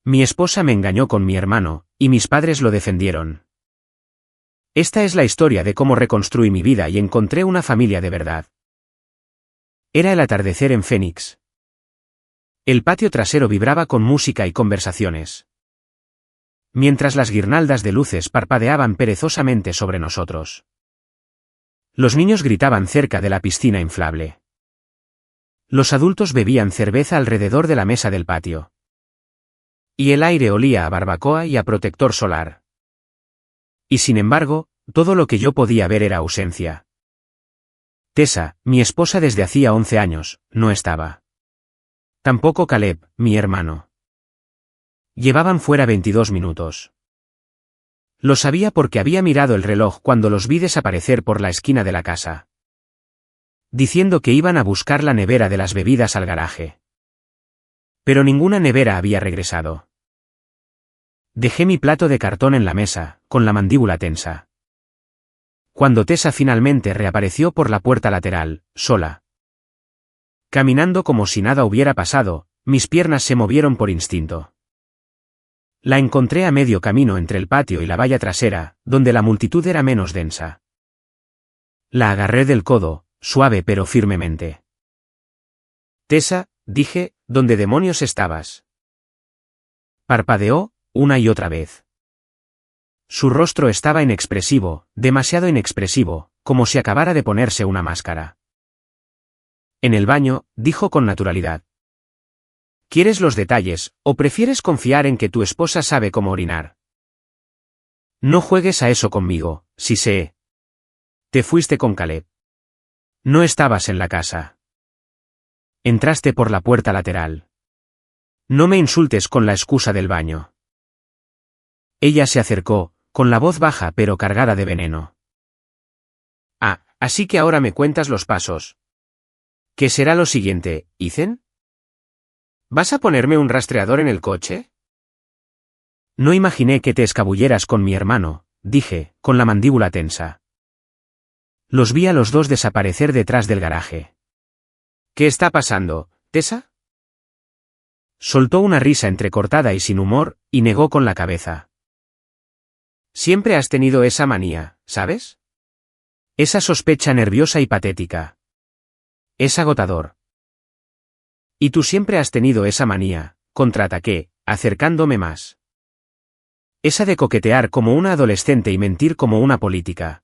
Mi esposa me engañó con mi hermano, y mis padres lo defendieron. Esta es la historia de cómo reconstruí mi vida y encontré una familia de verdad. Era el atardecer en Phoenix. El patio trasero vibraba con música y conversaciones. Mientras las guirnaldas de luces parpadeaban perezosamente sobre nosotros. Los niños gritaban cerca de la piscina inflable. Los adultos bebían cerveza alrededor de la mesa del patio. Y el aire olía a barbacoa y a protector solar. Y sin embargo, todo lo que yo podía ver era ausencia. Tessa, mi esposa desde hacía 11 años, no estaba. Tampoco Caleb, mi hermano. Llevaban fuera 22 minutos. Lo sabía porque había mirado el reloj cuando los vi desaparecer por la esquina de la casa. Diciendo que iban a buscar la nevera de las bebidas al garaje. Pero ninguna nevera había regresado. Dejé mi plato de cartón en la mesa, con la mandíbula tensa. Cuando Tessa finalmente reapareció por la puerta lateral, sola. Caminando como si nada hubiera pasado, mis piernas se movieron por instinto. La encontré a medio camino entre el patio y la valla trasera, donde la multitud era menos densa. La agarré del codo, suave pero firmemente. Tessa, dije, ¿dónde demonios estabas? Parpadeó, una y otra vez. Su rostro estaba inexpresivo, demasiado inexpresivo, como si acabara de ponerse una máscara. En el baño, dijo con naturalidad. ¿Quieres los detalles, o prefieres confiar en que tu esposa sabe cómo orinar? No juegues a eso conmigo, si sé. Te fuiste con Caleb. No estabas en la casa. Entraste por la puerta lateral. No me insultes con la excusa del baño. Ella se acercó, con la voz baja pero cargada de veneno. Ah, así que ahora me cuentas los pasos. ¿Qué será lo siguiente, Ethan? ¿Vas a ponerme un rastreador en el coche? No imaginé que te escabulleras con mi hermano, dije, con la mandíbula tensa. Los vi a los dos desaparecer detrás del garaje. ¿Qué está pasando, Tessa? Soltó una risa entrecortada y sin humor, y negó con la cabeza. Siempre has tenido esa manía, ¿sabes? Esa sospecha nerviosa y patética. Es agotador. Y tú siempre has tenido esa manía, contraataqué, acercándome más. Esa de coquetear como una adolescente y mentir como una política.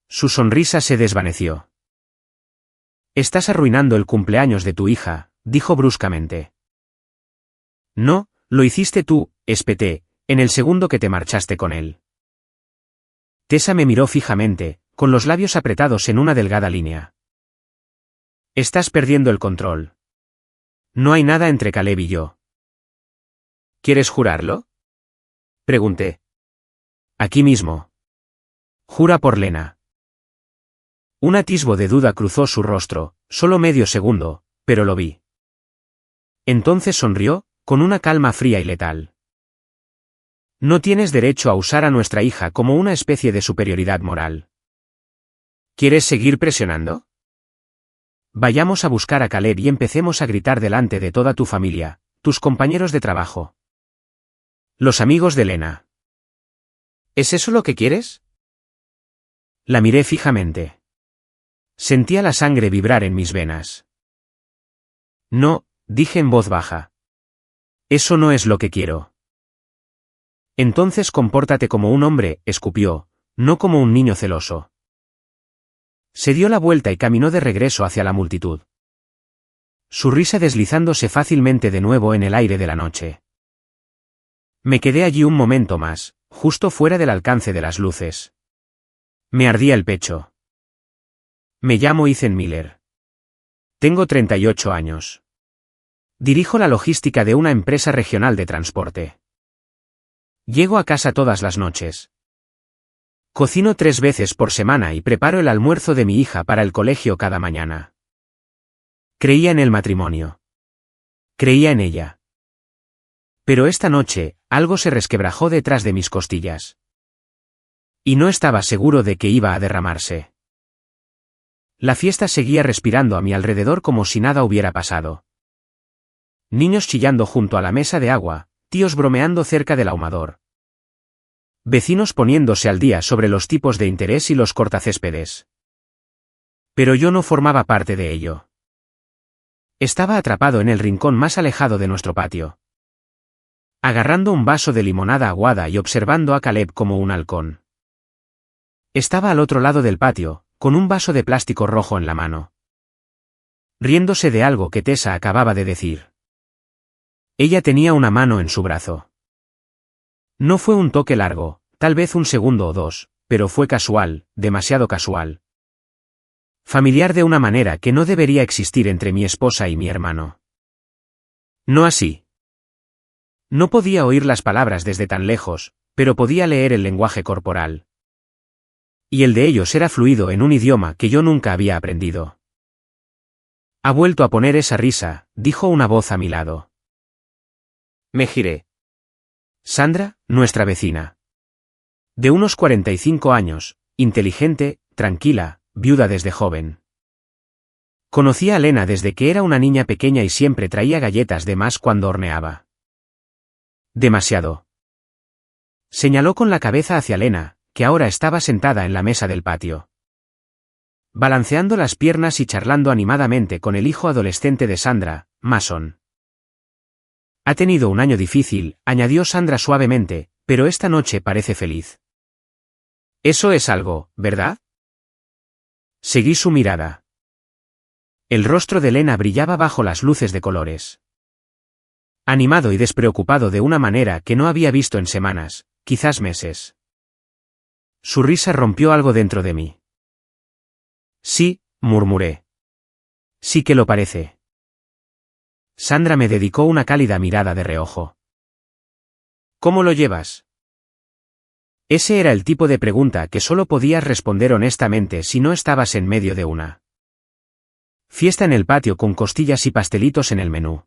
Su sonrisa se desvaneció. Estás arruinando el cumpleaños de tu hija, dijo bruscamente. No, lo hiciste tú, espeté, en el segundo que te marchaste con él. Tessa me miró fijamente, con los labios apretados en una delgada línea. Estás perdiendo el control. No hay nada entre Caleb y yo. ¿Quieres jurarlo? Pregunté. Aquí mismo. Jura por Lena. Un atisbo de duda cruzó su rostro, solo medio segundo, pero lo vi. Entonces sonrió, con una calma fría y letal. No tienes derecho a usar a nuestra hija como una especie de superioridad moral. ¿Quieres seguir presionando? Vayamos a buscar a Caleb y empecemos a gritar delante de toda tu familia, tus compañeros de trabajo. Los amigos de Lena. ¿Es eso lo que quieres? La miré fijamente. Sentía la sangre vibrar en mis venas. No, dije en voz baja. Eso no es lo que quiero. Entonces compórtate como un hombre, escupió, no como un niño celoso. Se dio la vuelta y caminó de regreso hacia la multitud. Su risa deslizándose fácilmente de nuevo en el aire de la noche. Me quedé allí un momento más, justo fuera del alcance de las luces. Me ardía el pecho. Me llamo Ethan Miller. Tengo 38 años. Dirijo la logística de una empresa regional de transporte. Llego a casa todas las noches. Cocino 3 veces por semana y preparo el almuerzo de mi hija para el colegio cada mañana. Creía en el matrimonio. Creía en ella. Pero esta noche, algo se resquebrajó detrás de mis costillas. Y no estaba seguro de que iba a derramarse. La fiesta seguía respirando a mi alrededor como si nada hubiera pasado. Niños chillando junto a la mesa de agua, tíos bromeando cerca del ahumador. Vecinos poniéndose al día sobre los tipos de interés y los cortacéspedes. Pero yo no formaba parte de ello. Estaba atrapado en el rincón más alejado de nuestro patio, agarrando un vaso de limonada aguada y observando a Caleb como un halcón. Estaba al otro lado del patio, con un vaso de plástico rojo en la mano, riéndose de algo que Tessa acababa de decir. Ella tenía una mano en su brazo. No fue un toque largo, tal vez un segundo o dos, pero fue casual, demasiado casual. Familiar de una manera que no debería existir entre mi esposa y mi hermano. No así. No podía oír las palabras desde tan lejos, pero podía leer el lenguaje corporal. Y el de ellos era fluido en un idioma que yo nunca había aprendido. Ha vuelto a poner esa risa, dijo una voz a mi lado. Me giré. Sandra, nuestra vecina. De unos 45 años, inteligente, tranquila, viuda desde joven. Conocía a Lena desde que era una niña pequeña y siempre traía galletas de más cuando horneaba. Demasiado. Señaló con la cabeza hacia Lena, que ahora estaba sentada en la mesa del patio, balanceando las piernas y charlando animadamente con el hijo adolescente de Sandra, Mason. Ha tenido un año difícil, añadió Sandra suavemente, pero esta noche parece feliz. Eso es algo, ¿verdad? Seguí su mirada. El rostro de Lena brillaba bajo las luces de colores. Animado y despreocupado de una manera que no había visto en semanas, quizás meses. Su risa rompió algo dentro de mí. Sí, murmuré. Sí que lo parece. Sandra me dedicó una cálida mirada de reojo. ¿Cómo lo llevas? Ese era el tipo de pregunta que solo podías responder honestamente si no estabas en medio de una fiesta en el patio con costillas y pastelitos en el menú.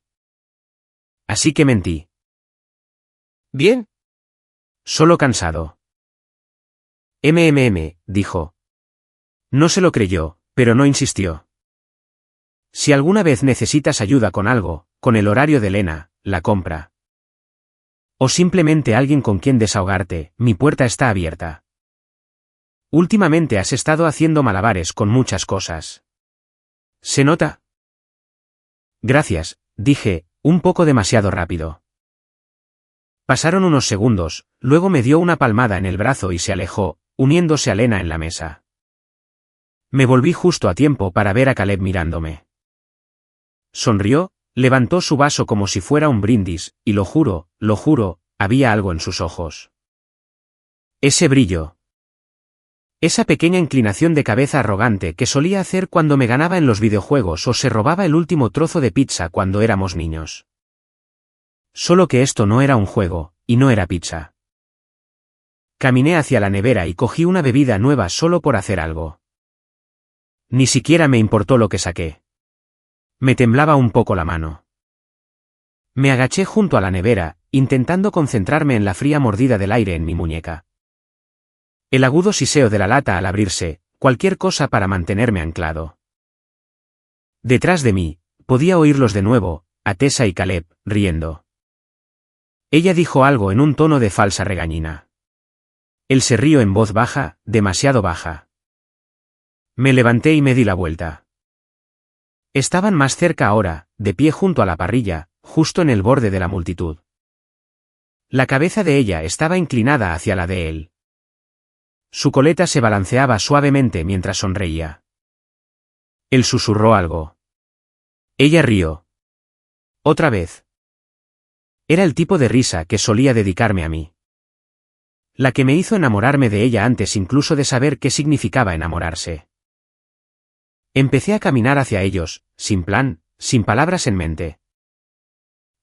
Así que mentí. Bien. Solo cansado. Dijo. No se lo creyó, pero no insistió. Si alguna vez necesitas ayuda con algo, con el horario de Lena, la compra. O simplemente alguien con quien desahogarte, mi puerta está abierta. Últimamente has estado haciendo malabares con muchas cosas. ¿Se nota? Gracias, dije, un poco demasiado rápido. Pasaron unos segundos, luego me dio una palmada en el brazo y se alejó, uniéndose a Lena en la mesa. Me volví justo a tiempo para ver a Caleb mirándome. Sonrió, levantó su vaso como si fuera un brindis, y lo juro, había algo en sus ojos. Ese brillo. Esa pequeña inclinación de cabeza arrogante que solía hacer cuando me ganaba en los videojuegos o se robaba el último trozo de pizza cuando éramos niños. Solo que esto no era un juego, y no era pizza. Caminé hacia la nevera y cogí una bebida nueva solo por hacer algo. Ni siquiera me importó lo que saqué. Me temblaba un poco la mano. Me agaché junto a la nevera, intentando concentrarme en la fría mordida del aire en mi muñeca. El agudo siseo de la lata al abrirse, cualquier cosa para mantenerme anclado. Detrás de mí, podía oírlos de nuevo, a Tessa y Caleb, riendo. Ella dijo algo en un tono de falsa regañina. Él se rió en voz baja, demasiado baja. Me levanté y me di la vuelta. Estaban más cerca ahora, de pie junto a la parrilla, justo en el borde de la multitud. La cabeza de ella estaba inclinada hacia la de él. Su coleta se balanceaba suavemente mientras sonreía. Él susurró algo. Ella rió. Otra vez. Era el tipo de risa que solía dedicarme a mí. La que me hizo enamorarme de ella antes incluso de saber qué significaba enamorarse. Empecé a caminar hacia ellos, sin plan, sin palabras en mente.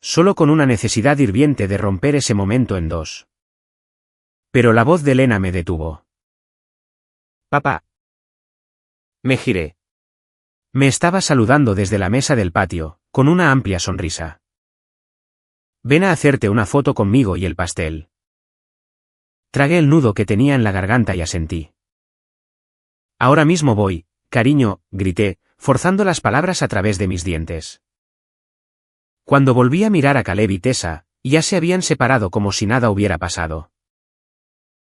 Solo con una necesidad hirviente de romper ese momento en dos. Pero la voz de Lena me detuvo. Papá. Me giré. Me estaba saludando desde la mesa del patio, con una amplia sonrisa. Ven a hacerte una foto conmigo y el pastel. Tragué el nudo que tenía en la garganta y asentí. Ahora mismo voy, cariño, grité, forzando las palabras a través de mis dientes. Cuando volví a mirar a Caleb y Tessa, ya se habían separado como si nada hubiera pasado.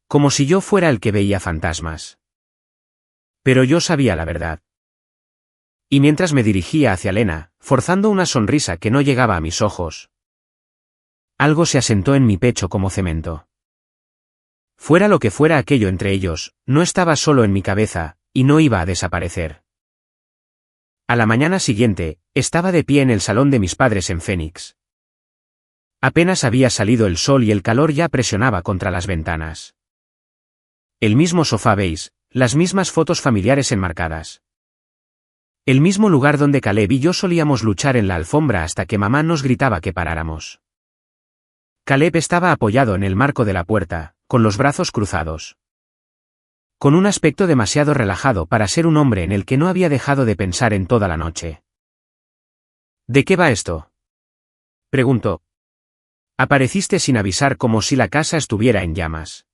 Como si yo fuera el que veía fantasmas. Pero yo sabía la verdad. Y mientras me dirigía hacia Lena, forzando una sonrisa que no llegaba a mis ojos, algo se asentó en mi pecho como cemento. Fuera lo que fuera aquello entre ellos, no estaba solo en mi cabeza, y no iba a desaparecer. A la mañana siguiente, estaba de pie en el salón de mis padres en Phoenix. Apenas había salido el sol y el calor ya presionaba contra las ventanas. El mismo sofá beige, las mismas fotos familiares enmarcadas. El mismo lugar donde Caleb y yo solíamos luchar en la alfombra hasta que mamá nos gritaba que paráramos. Caleb estaba apoyado en el marco de la puerta, con los brazos cruzados. Con un aspecto demasiado relajado para ser un hombre en el que no había dejado de pensar en toda la noche. ¿De qué va esto?, preguntó. Apareciste sin avisar como si la casa estuviera en llamas.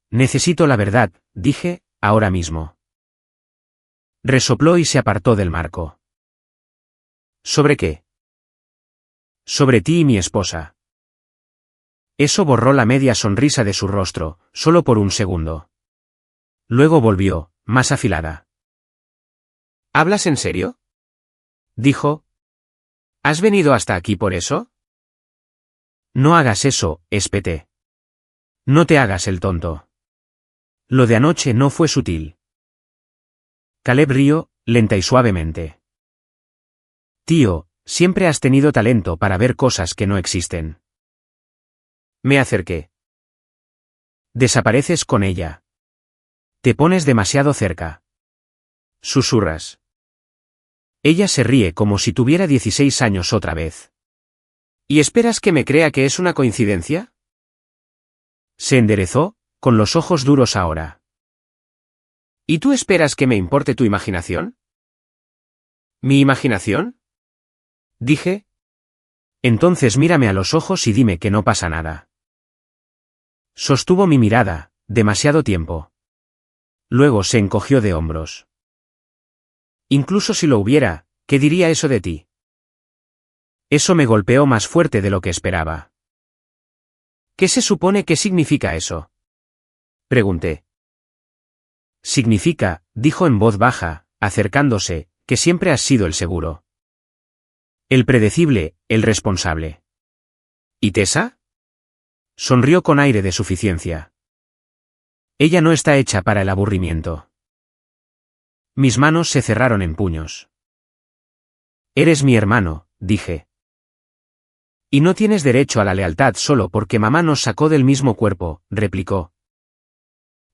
Necesito la verdad, dije, ahora mismo. Resopló y se apartó del marco. ¿Sobre qué? Sobre ti y mi esposa. Eso borró la media sonrisa de su rostro, solo por un segundo. Luego volvió, más afilada. ¿Hablas en serio?, dijo. ¿Has venido hasta aquí por eso? No hagas eso, espeté. No te hagas el tonto. Lo de anoche no fue sutil. Caleb rió, lenta y suavemente. Tío, siempre has tenido talento para ver cosas que no existen. Me acerqué. Desapareces con ella. Te pones demasiado cerca. Susurras. Ella se ríe como si tuviera 16 años otra vez. ¿Y esperas que me crea que es una coincidencia? Se enderezó, con los ojos duros ahora. ¿Y tú esperas que me importe tu imaginación? ¿Mi imaginación?, dije. Entonces mírame a los ojos y dime que no pasa nada. Sostuvo mi mirada, demasiado tiempo. Luego se encogió de hombros. Incluso si lo hubiera, ¿qué diría eso de ti? Eso me golpeó más fuerte de lo que esperaba. ¿Qué se supone que significa eso?, pregunté. Significa, dijo en voz baja, acercándose, que siempre has sido el seguro. El predecible, el responsable. ¿Y Tessa? Sonrió con aire de suficiencia. Ella no está hecha para el aburrimiento. Mis manos se cerraron en puños. Eres mi hermano, dije. Y no tienes derecho a la lealtad solo porque mamá nos sacó del mismo cuerpo, replicó.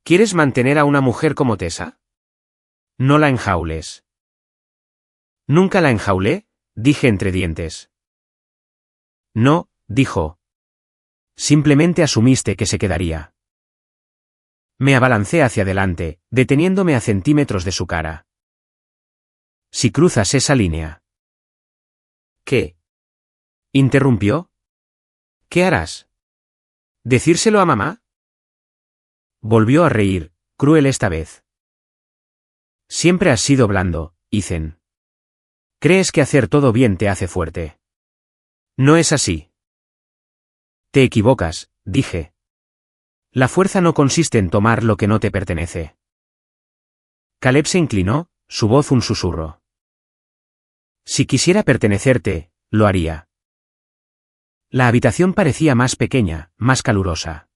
¿Quieres mantener a una mujer como Tessa? No la enjaules. Nunca la enjaulé, dije entre dientes. No, dijo. Simplemente asumiste que se quedaría. Me abalancé hacia adelante, deteniéndome a centímetros de su cara. Si cruzas esa línea. ¿Qué? ¿Interrumpió? ¿Qué harás? ¿Decírselo a mamá? Volvió a reír, cruel esta vez. Siempre has sido blando, Ethan. ¿Crees que hacer todo bien te hace fuerte? No es así. Te equivocas, dije. La fuerza no consiste en tomar lo que no te pertenece. Caleb se inclinó, su voz un susurro. Si quisiera pertenecerte, lo haría. La habitación parecía más pequeña, más calurosa.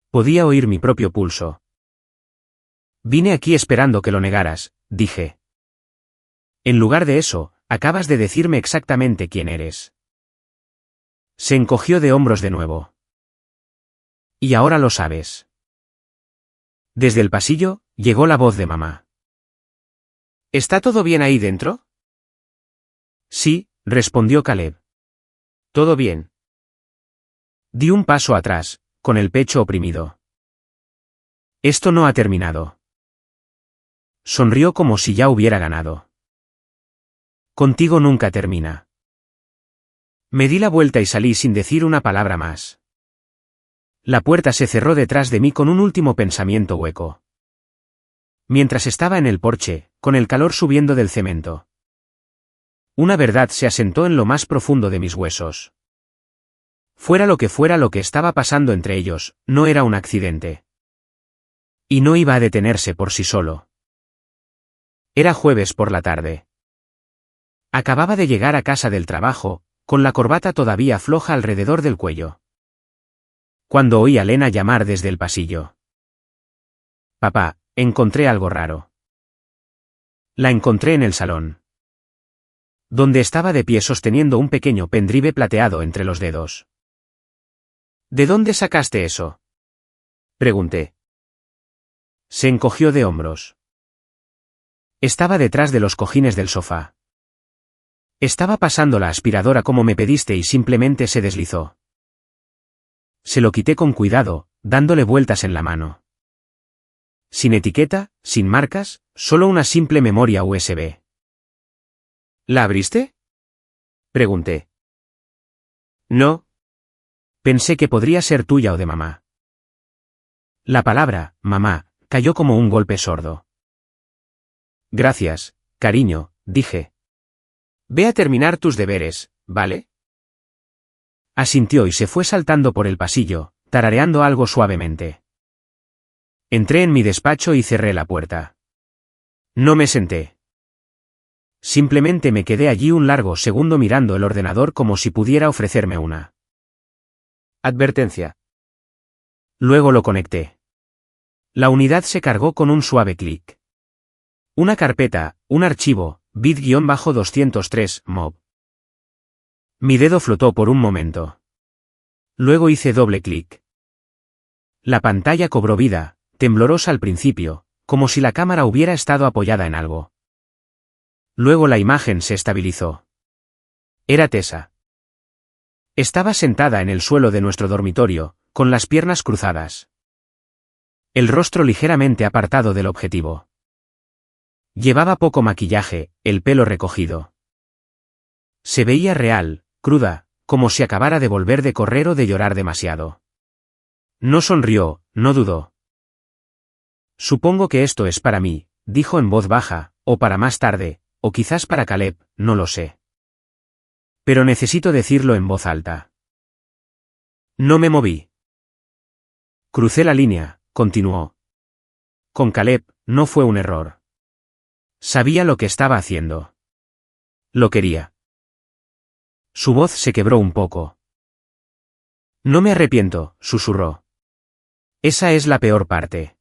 Podía oír mi propio pulso. Vine aquí esperando que lo negaras, dije. En lugar de eso, acabas de decirme exactamente quién eres. Se encogió de hombros de nuevo. Y ahora lo sabes. Desde el pasillo, llegó la voz de mamá. ¿Está todo bien ahí dentro? Sí, respondió Caleb. Todo bien. Di un paso atrás, con el pecho oprimido. Esto no ha terminado. Sonrió como si ya hubiera ganado. Contigo nunca termina. Me di la vuelta y salí sin decir una palabra más. La puerta se cerró detrás de mí con un último pensamiento hueco. Mientras estaba en el porche, con el calor subiendo del cemento. Una verdad se asentó en lo más profundo de mis huesos. Fuera lo que estaba pasando entre ellos, no era un accidente. Y no iba a detenerse por sí solo. Era jueves por la tarde. Acababa de llegar a casa del trabajo, con la corbata todavía floja alrededor del cuello. Cuando oí a Lena llamar desde el pasillo. Papá, encontré algo raro. La encontré en el salón. Donde estaba de pie sosteniendo un pequeño pendrive plateado entre los dedos. ¿De dónde sacaste eso?, pregunté. Se encogió de hombros. Estaba detrás de los cojines del sofá. Estaba pasando la aspiradora como me pediste y simplemente se deslizó. Se lo quité con cuidado, dándole vueltas en la mano. Sin etiqueta, sin marcas, solo una simple memoria USB. ¿La abriste?, pregunté. No. Pensé que podría ser tuya o de mamá. La palabra, mamá, cayó como un golpe sordo. Gracias, cariño, dije. Ve a terminar tus deberes, ¿vale? Asintió y se fue saltando por el pasillo, tarareando algo suavemente. Entré en mi despacho y cerré la puerta. No me senté. Simplemente me quedé allí un largo segundo mirando el ordenador como si pudiera ofrecerme una advertencia. Luego lo conecté. La unidad se cargó con un suave clic. Una carpeta, un archivo, bit-203, mob. Mi dedo flotó por un momento. Luego hice doble clic. La pantalla cobró vida, temblorosa al principio, como si la cámara hubiera estado apoyada en algo. Luego la imagen se estabilizó. Era Tessa. Estaba sentada en el suelo de nuestro dormitorio, con las piernas cruzadas. El rostro ligeramente apartado del objetivo. Llevaba poco maquillaje, el pelo recogido. Se veía real, cruda, como si acabara de volver de correr o de llorar demasiado. No sonrió, no dudó. Supongo que esto es para mí, dijo en voz baja, o para más tarde, o quizás para Caleb, no lo sé. Pero necesito decirlo en voz alta. No me moví. Crucé la línea, continuó. Con Caleb, no fue un error. Sabía lo que estaba haciendo. Lo quería. Su voz se quebró un poco. No me arrepiento, susurró. Esa es la peor parte.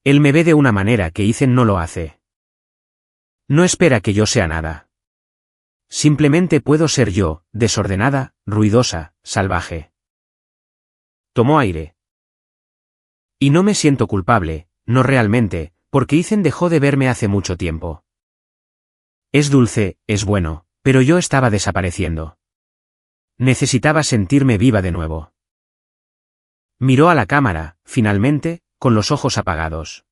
Él me ve de una manera que Ethan no lo hace. No espera que yo sea nada. Simplemente puedo ser yo, desordenada, ruidosa, salvaje. Tomó aire. Y no me siento culpable, no realmente, porque Ethan dejó de verme hace mucho tiempo. Es dulce, es bueno, pero yo estaba desapareciendo. Necesitaba sentirme viva de nuevo. Miró a la cámara, finalmente, con los ojos apagados.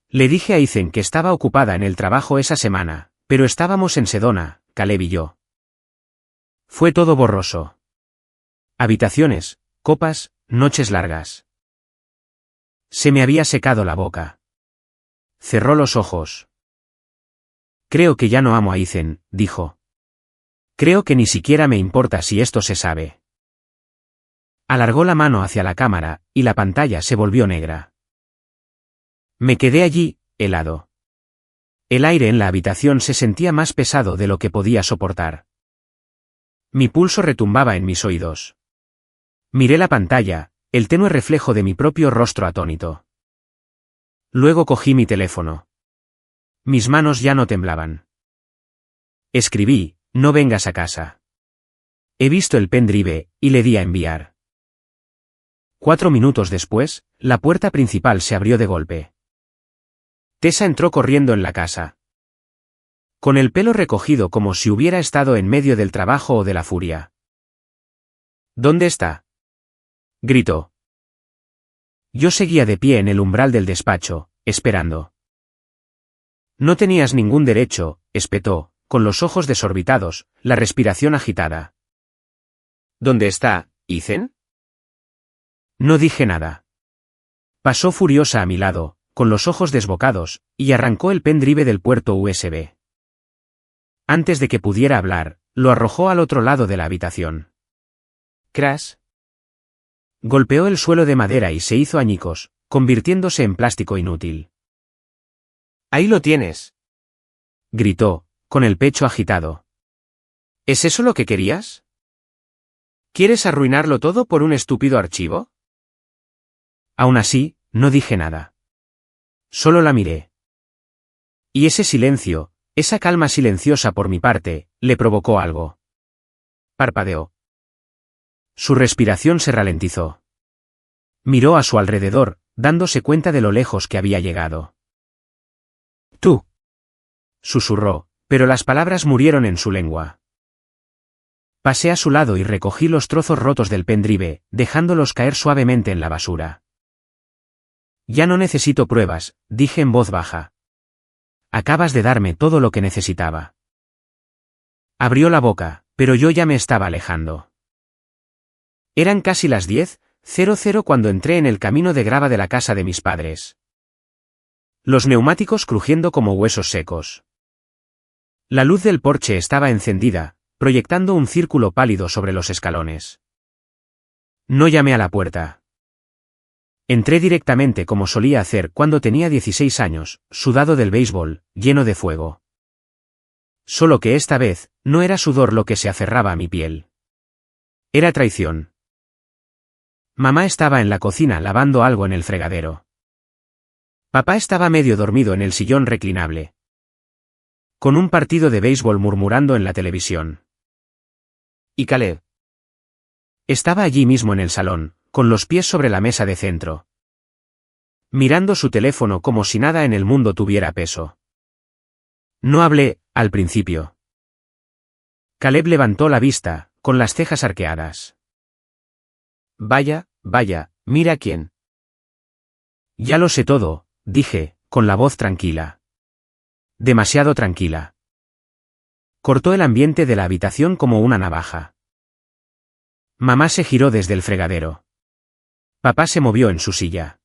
Le dije a Ethan que estaba ocupada en el trabajo esa semana, pero estábamos en Sedona, Caleb y yo. Fue todo borroso. Habitaciones, copas, noches largas. Se me había secado la boca. Cerró los ojos. Creo que ya no amo a Ethan, dijo. Creo que ni siquiera me importa si esto se sabe. Alargó la mano hacia la cámara, y la pantalla se volvió negra. Me quedé allí, helado. El aire en la habitación se sentía más pesado de lo que podía soportar. Mi pulso retumbaba en mis oídos. Miré la pantalla, el tenue reflejo de mi propio rostro atónito. Luego cogí mi teléfono. Mis manos ya no temblaban. Escribí, no vengas a casa. He visto el pendrive, y le di a enviar. 4 minutos después, la puerta principal se abrió de golpe. Tessa entró corriendo en la casa. Con el pelo recogido como si hubiera estado en medio del trabajo o de la furia. ¿Dónde está?, gritó. Yo seguía de pie en el umbral del despacho, esperando. No tenías ningún derecho, espetó, con los ojos desorbitados, la respiración agitada. ¿Dónde está, Ethan? No dije nada. Pasó furiosa a mi lado, con los ojos desbocados, y arrancó el pendrive del puerto USB. Antes de que pudiera hablar, lo arrojó al otro lado de la habitación. Crash. Golpeó el suelo de madera y se hizo añicos, convirtiéndose en plástico inútil. Ahí lo tienes. Gritó, con el pecho agitado. ¿Es eso lo que querías? ¿Quieres arruinarlo todo por un estúpido archivo? Aún así, no dije nada. Solo la miré. Y ese silencio, esa calma silenciosa por mi parte, le provocó algo. Parpadeó. Su respiración se ralentizó. Miró a su alrededor, dándose cuenta de lo lejos que había llegado. Tú. Susurró, pero las palabras murieron en su lengua. Pasé a su lado y recogí los trozos rotos del pendrive, dejándolos caer suavemente en la basura. Ya no necesito pruebas, dije en voz baja. Acabas de darme todo lo que necesitaba. Abrió la boca, pero yo ya me estaba alejando. Eran casi las 10:00 cuando entré en el camino de grava de la casa de mis padres. Los neumáticos crujiendo como huesos secos. La luz del porche estaba encendida, proyectando un círculo pálido sobre los escalones. No llamé a la puerta. Entré directamente como solía hacer cuando tenía 16 años, sudado del béisbol, lleno de fuego. Solo que esta vez, no era sudor lo que se aferraba a mi piel. Era traición. Mamá estaba en la cocina lavando algo en el fregadero. Papá estaba medio dormido en el sillón reclinable, con un partido de béisbol murmurando en la televisión. Y Caleb estaba allí mismo en el salón, con los pies sobre la mesa de centro, mirando su teléfono como si nada en el mundo tuviera peso. No hablé, al principio. Caleb levantó la vista, con las cejas arqueadas. Vaya, mira quién. Ya lo sé todo, dije, con la voz tranquila. Demasiado tranquila. Cortó el ambiente de la habitación como una navaja. Mamá se giró desde el fregadero. Papá se movió en su silla.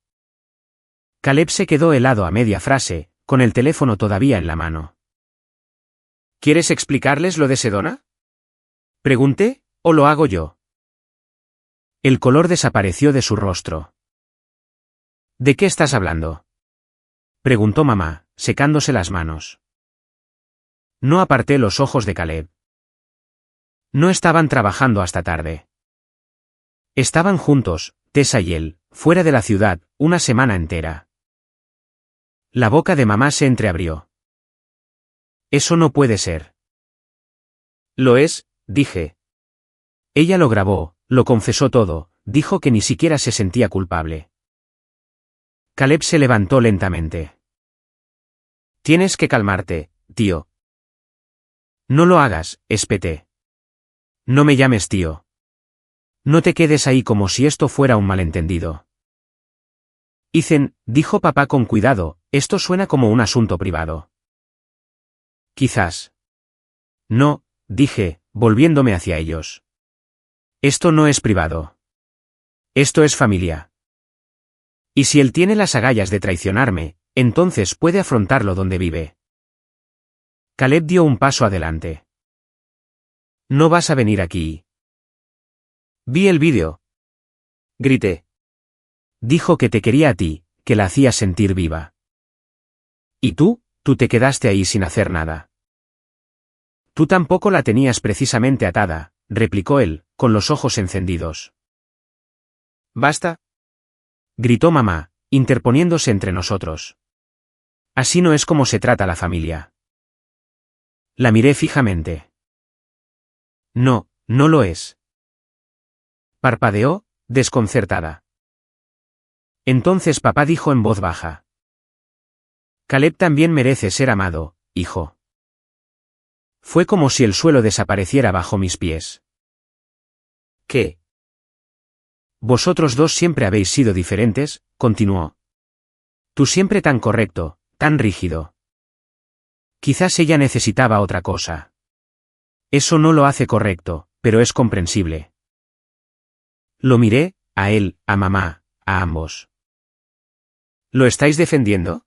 Caleb se quedó helado a media frase, con el teléfono todavía en la mano. ¿Quieres explicarles lo de Sedona? Pregunté, ¿o lo hago yo? El color desapareció de su rostro. ¿De qué estás hablando? Preguntó mamá, secándose las manos. No aparté los ojos de Caleb. No estaban trabajando hasta tarde. Estaban juntos, Tessa y él, fuera de la ciudad, una semana entera. La boca de mamá se entreabrió. Eso no puede ser. Lo es, dije. Ella lo grabó, lo confesó todo, dijo que ni siquiera se sentía culpable. Caleb se levantó lentamente. Tienes que calmarte, tío. No lo hagas, espeté. No me llames tío. No te quedes ahí como si esto fuera un malentendido. Ethan, dijo papá con cuidado, esto suena como un asunto privado. Quizás. No, dije, volviéndome hacia ellos. Esto no es privado. Esto es familia. Y si él tiene las agallas de traicionarme, entonces puede afrontarlo donde vive. Caleb dio un paso adelante. No vas a venir aquí. Vi el vídeo. Grité. Dijo que te quería a ti, que la hacías sentir viva. ¿Y tú te quedaste ahí sin hacer nada? Tú tampoco la tenías precisamente atada, replicó él, con los ojos encendidos. ¿Basta? Gritó mamá, interponiéndose entre nosotros. Así no es como se trata la familia. La miré fijamente. No lo es. Parpadeó, desconcertada. Entonces papá dijo en voz baja. Caleb también merece ser amado, hijo. Fue como si el suelo desapareciera bajo mis pies. ¿Qué? Vosotros dos siempre habéis sido diferentes, continuó. Tú siempre tan correcto, tan rígido. Quizás ella necesitaba otra cosa. Eso no lo hace correcto, pero es comprensible. Lo miré, a él, a mamá, a ambos. ¿Lo estáis defendiendo?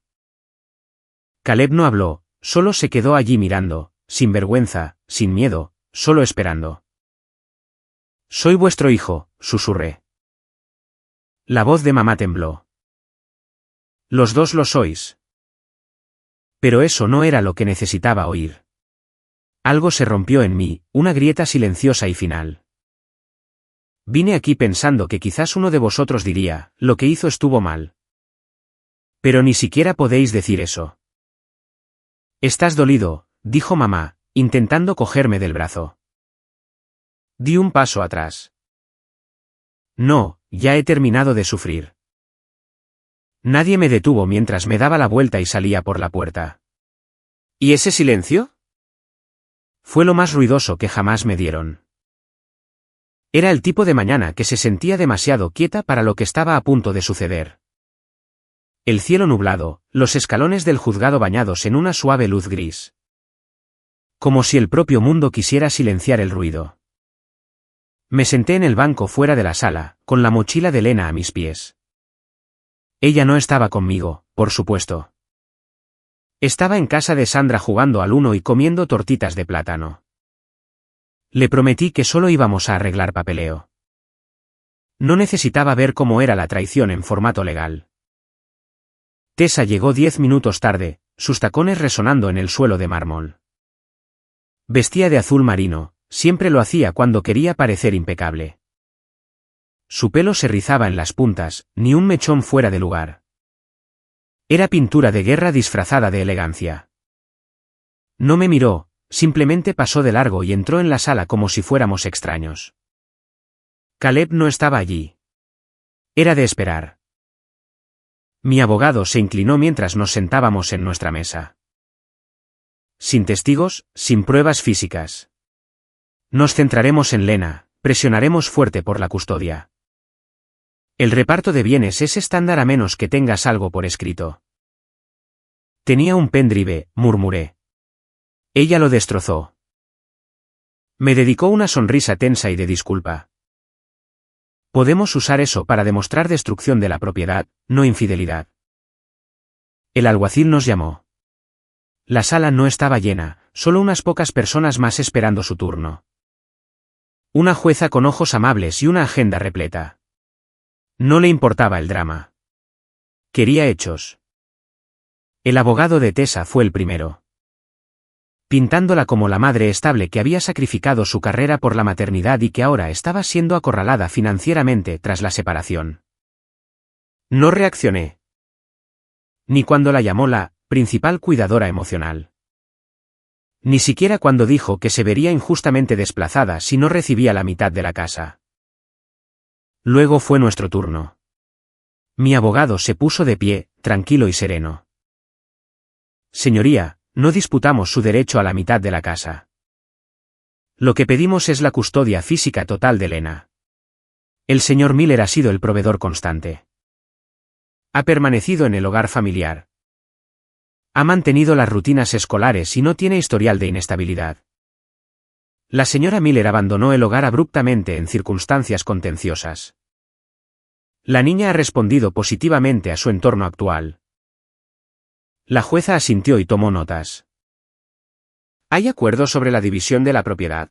Caleb no habló, solo se quedó allí mirando, sin vergüenza, sin miedo, solo esperando. Soy vuestro hijo, susurré. La voz de mamá tembló. Los dos lo sois. Pero eso no era lo que necesitaba oír. Algo se rompió en mí, una grieta silenciosa y final. Vine aquí pensando que quizás uno de vosotros diría, lo que hizo estuvo mal. Pero ni siquiera podéis decir eso. Estás dolido, dijo mamá, intentando cogerme del brazo. Di un paso atrás. No, ya he terminado de sufrir. Nadie me detuvo mientras me daba la vuelta y salía por la puerta. ¿Y ese silencio? Fue lo más ruidoso que jamás me dieron. Era el tipo de mañana que se sentía demasiado quieta para lo que estaba a punto de suceder. El cielo nublado, los escalones del juzgado bañados en una suave luz gris. Como si el propio mundo quisiera silenciar el ruido. Me senté en el banco fuera de la sala, con la mochila de Lena a mis pies. Ella no estaba conmigo, por supuesto. Estaba en casa de Sandra jugando al uno y comiendo tortitas de plátano. Le prometí que solo íbamos a arreglar papeleo. No necesitaba ver cómo era la traición en formato legal. Tessa llegó 10 minutos tarde, sus tacones resonando en el suelo de mármol. Vestía de azul marino, siempre lo hacía cuando quería parecer impecable. Su pelo se rizaba en las puntas, ni un mechón fuera de lugar. Era pintura de guerra disfrazada de elegancia. No me miró, simplemente pasó de largo y entró en la sala como si fuéramos extraños. Caleb no estaba allí. Era de esperar. Mi abogado se inclinó mientras nos sentábamos en nuestra mesa. Sin testigos, sin pruebas físicas. Nos centraremos en Lena, presionaremos fuerte por la custodia. El reparto de bienes es estándar a menos que tengas algo por escrito. Tenía un pendrive, murmuré. Ella lo destrozó. Me dedicó una sonrisa tensa y de disculpa. Podemos usar eso para demostrar destrucción de la propiedad, no infidelidad. El alguacil nos llamó. La sala no estaba llena, solo unas pocas personas más esperando su turno. Una jueza con ojos amables y una agenda repleta. No le importaba el drama. Quería hechos. El abogado de Tessa fue el primero. Pintándola como la madre estable que había sacrificado su carrera por la maternidad y que ahora estaba siendo acorralada financieramente tras la separación. No reaccioné. Ni cuando la llamó la principal cuidadora emocional. Ni siquiera cuando dijo que se vería injustamente desplazada si no recibía la mitad de la casa. Luego fue nuestro turno. Mi abogado se puso de pie, tranquilo y sereno. Señoría, no disputamos su derecho a la mitad de la casa. Lo que pedimos es la custodia física total de Lena. El señor Miller ha sido el proveedor constante. Ha permanecido en el hogar familiar. Ha mantenido las rutinas escolares y no tiene historial de inestabilidad. La señora Miller abandonó el hogar abruptamente en circunstancias contenciosas. La niña ha respondido positivamente a su entorno actual. La jueza asintió y tomó notas. ¿Hay acuerdo sobre la división de la propiedad?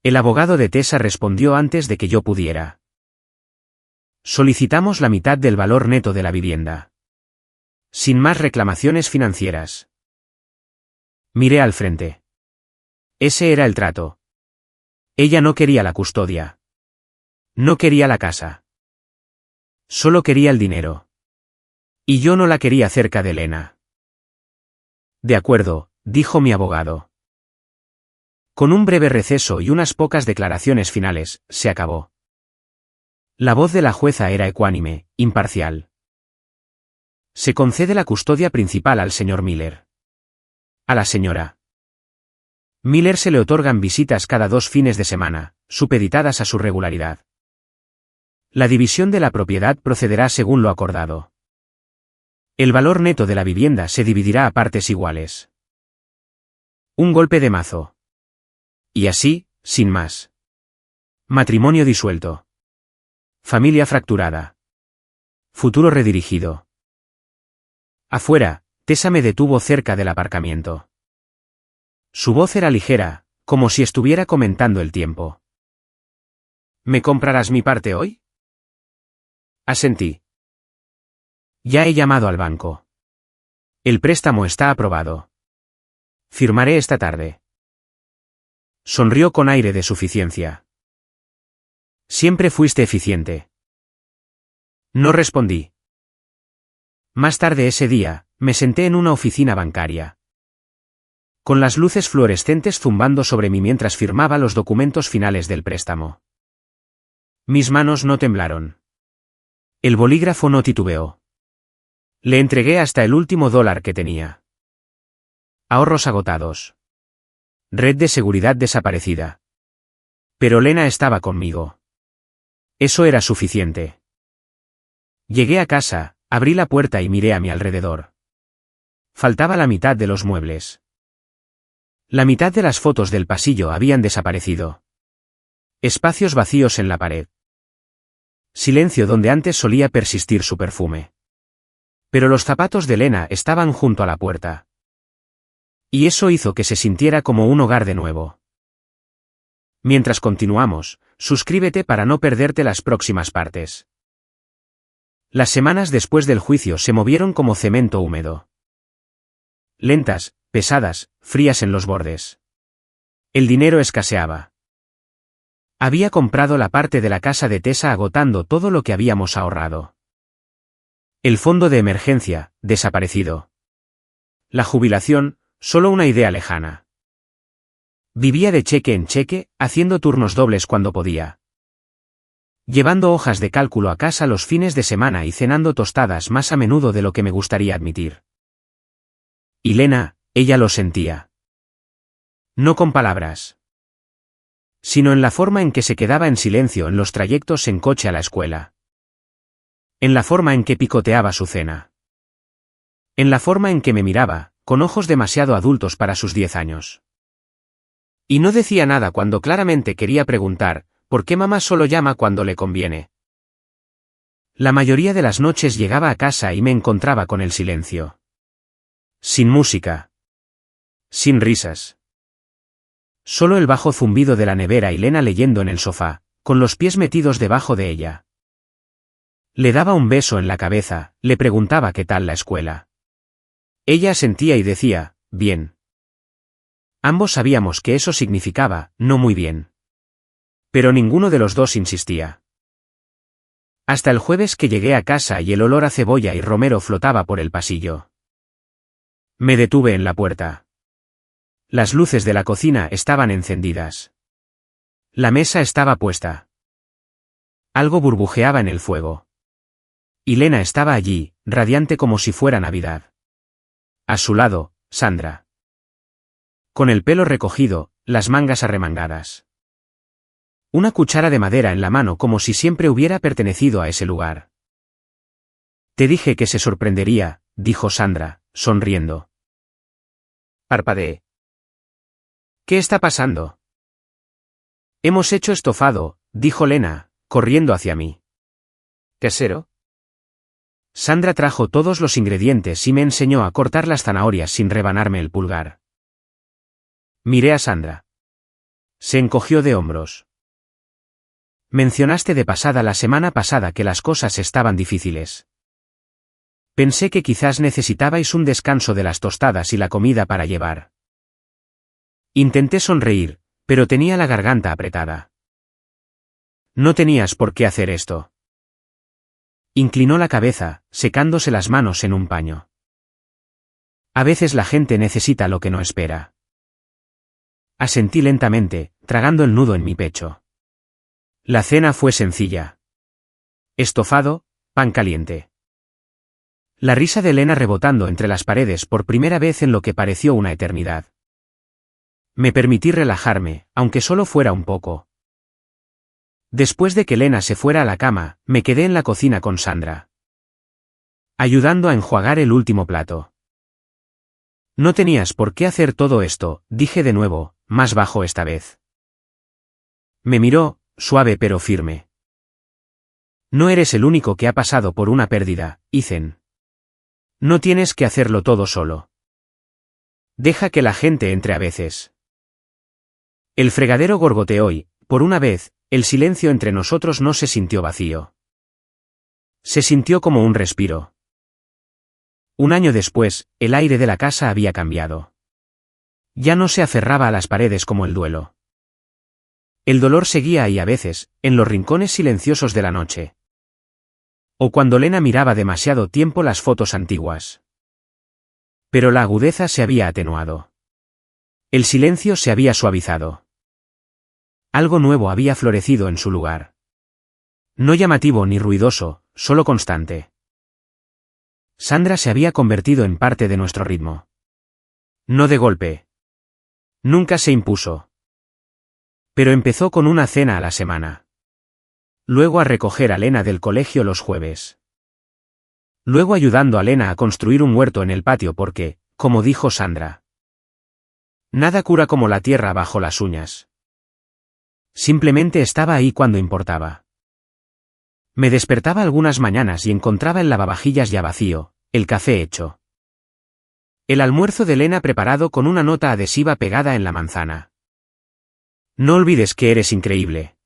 El abogado de Tessa respondió antes de que yo pudiera. Solicitamos la mitad del valor neto de la vivienda. Sin más reclamaciones financieras. Miré al frente. Ese era el trato. Ella no quería la custodia. No quería la casa. Solo quería el dinero. Y yo no la quería cerca de Lena. De acuerdo, dijo mi abogado. Con un breve receso y unas pocas declaraciones finales, se acabó. La voz de la jueza era ecuánime, imparcial. Se concede la custodia principal al señor Miller. A la señora Miller se le otorgan visitas cada 2 fines de semana, supeditadas a su regularidad. La división de la propiedad procederá según lo acordado. El valor neto de la vivienda se dividirá a partes iguales. Un golpe de mazo. Y así, sin más. Matrimonio disuelto. Familia fracturada. Futuro redirigido. Afuera, Tessa me detuvo cerca del aparcamiento. Su voz era ligera, como si estuviera comentando el tiempo. ¿Me comprarás mi parte hoy? Asentí. Ya he llamado al banco. El préstamo está aprobado. Firmaré esta tarde. Sonrió con aire de suficiencia. Siempre fuiste eficiente. No respondí. Más tarde ese día, me senté en una oficina bancaria. Con las luces fluorescentes zumbando sobre mí mientras firmaba los documentos finales del préstamo. Mis manos no temblaron. El bolígrafo no titubeó. Le entregué hasta el último dólar que tenía. Ahorros agotados. Red de seguridad desaparecida. Pero Lena estaba conmigo. Eso era suficiente. Llegué a casa, abrí la puerta y miré a mi alrededor. Faltaba la mitad de los muebles. La mitad de las fotos del pasillo habían desaparecido. Espacios vacíos en la pared. Silencio donde antes solía persistir su perfume. Pero los zapatos de Lena estaban junto a la puerta. Y eso hizo que se sintiera como un hogar de nuevo. Mientras continuamos, suscríbete para no perderte las próximas partes. Las semanas después del juicio se movieron como cemento húmedo. Lentas, pesadas, frías en los bordes. El dinero escaseaba. Había comprado la parte de la casa de Tessa agotando todo lo que habíamos ahorrado. El fondo de emergencia, desaparecido. La jubilación, solo una idea lejana. Vivía de cheque en cheque, haciendo turnos dobles cuando podía. Llevando hojas de cálculo a casa los fines de semana y cenando tostadas más a menudo de lo que me gustaría admitir. Y Lena, ella lo sentía. No con palabras. Sino en la forma en que se quedaba en silencio en los trayectos en coche a la escuela. En la forma en que picoteaba su cena. En la forma en que me miraba, con ojos demasiado adultos para sus 10 años. Y no decía nada cuando claramente quería preguntar, ¿por qué mamá solo llama cuando le conviene? La mayoría de las noches llegaba a casa y me encontraba con el silencio. Sin música. Sin risas. Solo el bajo zumbido de la nevera y Lena leyendo en el sofá, con los pies metidos debajo de ella. Le daba un beso en la cabeza, le preguntaba qué tal la escuela. Ella asentía y decía, bien. Ambos sabíamos que eso significaba, no muy bien. Pero ninguno de los dos insistía. Hasta el jueves que llegué a casa y el olor a cebolla y romero flotaba por el pasillo. Me detuve en la puerta. Las luces de la cocina estaban encendidas. La mesa estaba puesta. Algo burbujeaba en el fuego. Y Lena estaba allí, radiante como si fuera Navidad. A su lado, Sandra. Con el pelo recogido, las mangas arremangadas. Una cuchara de madera en la mano como si siempre hubiera pertenecido a ese lugar. Te dije que se sorprendería, dijo Sandra, sonriendo. Parpadeé. ¿Qué está pasando? Hemos hecho estofado, dijo Lena, corriendo hacia mí. ¿Casero? Sandra trajo todos los ingredientes y me enseñó a cortar las zanahorias sin rebanarme el pulgar. Miré a Sandra. Se encogió de hombros. Mencionaste de pasada la semana pasada que las cosas estaban difíciles. Pensé que quizás necesitabais un descanso de las tostadas y la comida para llevar. Intenté sonreír, pero tenía la garganta apretada. No tenías por qué hacer esto. Inclinó la cabeza, secándose las manos en un paño. A veces la gente necesita lo que no espera. Asentí lentamente, tragando el nudo en mi pecho. La cena fue sencilla. Estofado, pan caliente. La risa de Lena rebotando entre las paredes por primera vez en lo que pareció una eternidad. Me permití relajarme, aunque solo fuera un poco. Después de que Lena se fuera a la cama, me quedé en la cocina con Sandra. Ayudando a enjuagar el último plato. No tenías por qué hacer todo esto, dije de nuevo, más bajo esta vez. Me miró, suave pero firme. No eres el único que ha pasado por una pérdida, Ethan. No tienes que hacerlo todo solo. Deja que la gente entre a veces. El fregadero gorgoteó y, por una vez, el silencio entre nosotros no se sintió vacío. Se sintió como un respiro. Un año después, el aire de la casa había cambiado. Ya no se aferraba a las paredes como el duelo. El dolor seguía ahí a veces, en los rincones silenciosos de la noche. O cuando Lena miraba demasiado tiempo las fotos antiguas. Pero la agudeza se había atenuado. El silencio se había suavizado. Algo nuevo había florecido en su lugar. No llamativo ni ruidoso, solo constante. Sandra se había convertido en parte de nuestro ritmo. No de golpe. Nunca se impuso. Pero empezó con una cena a la semana. Luego a recoger a Lena del colegio los jueves. Luego ayudando a Lena a construir un huerto en el patio porque, como dijo Sandra, nada cura como la tierra bajo las uñas. Simplemente estaba ahí cuando importaba. Me despertaba algunas mañanas y encontraba el lavavajillas ya vacío, el café hecho. El almuerzo de Lena preparado con una nota adhesiva pegada en la manzana. No olvides que eres increíble.